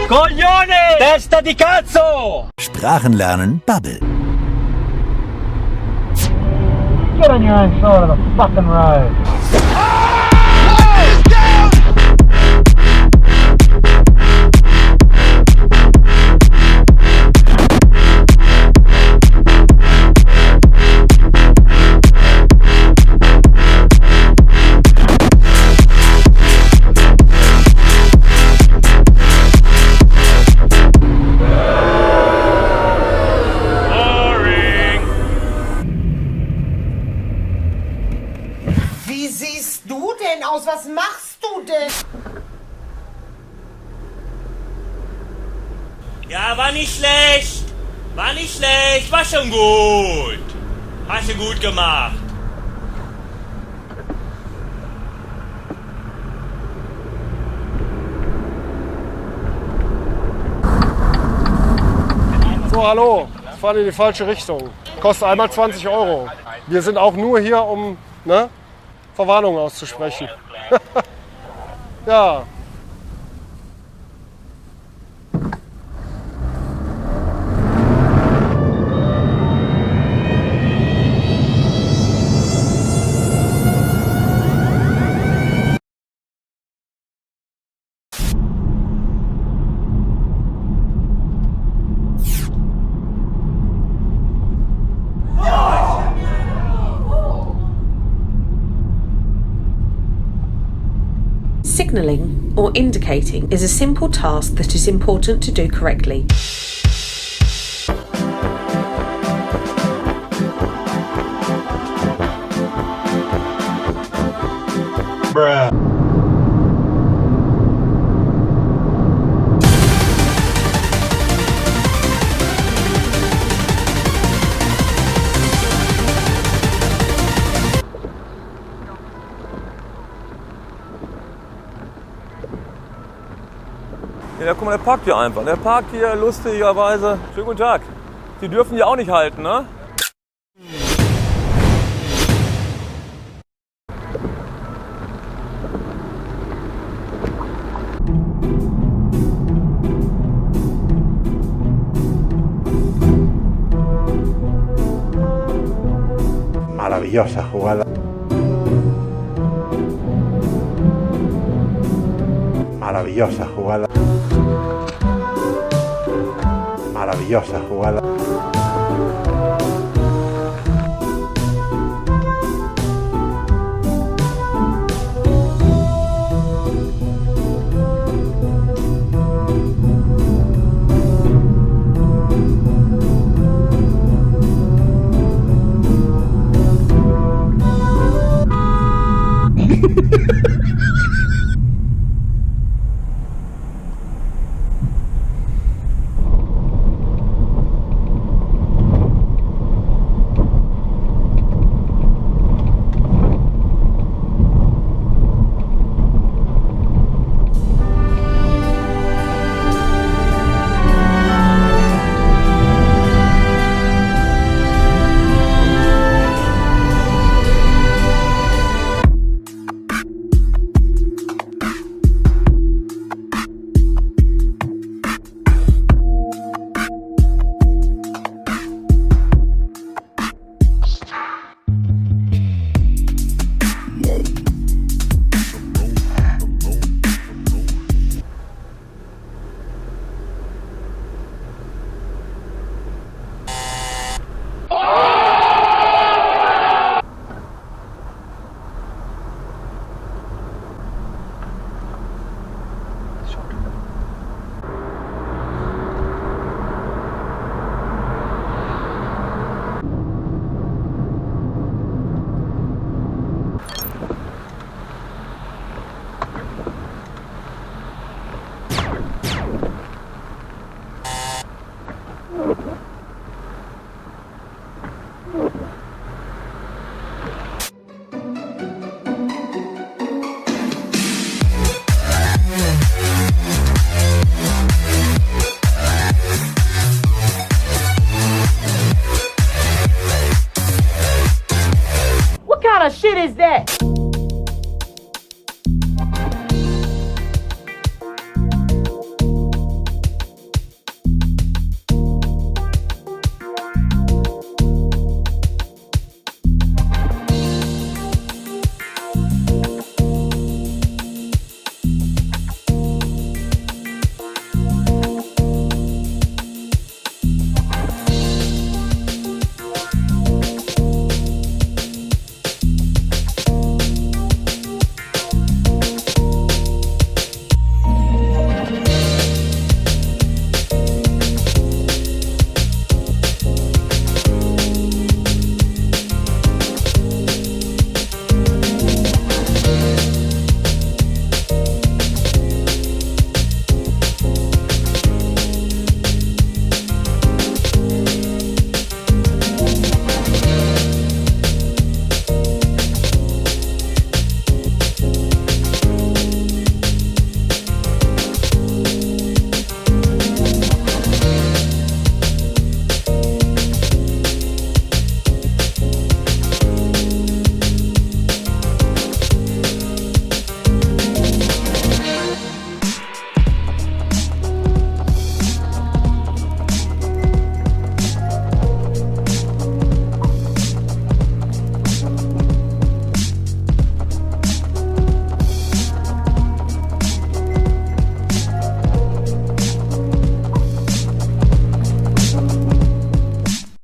Coglione! Testa di cazzo! Sprachenlernen Bubble. Get on your own side of the fucking road. Was machst du denn? Ja, war nicht schlecht. War nicht schlecht. War schon gut. Hast du gut gemacht. So, hallo. Ich fahre in die falsche Richtung. Kostet einmal 20 Euro. Wir sind auch nur hier, um Verwarnung auszusprechen. Ja. Signalling or indicating is a simple task that is important to do correctly. Bruh. Ja, guck mal, der parkt hier einfach. Der parkt hier lustigerweise. Schönen guten Tag. Sie dürfen hier auch nicht halten, ne? Maravillosa jugada. Maravillosa jugada. Maravillosa jugada.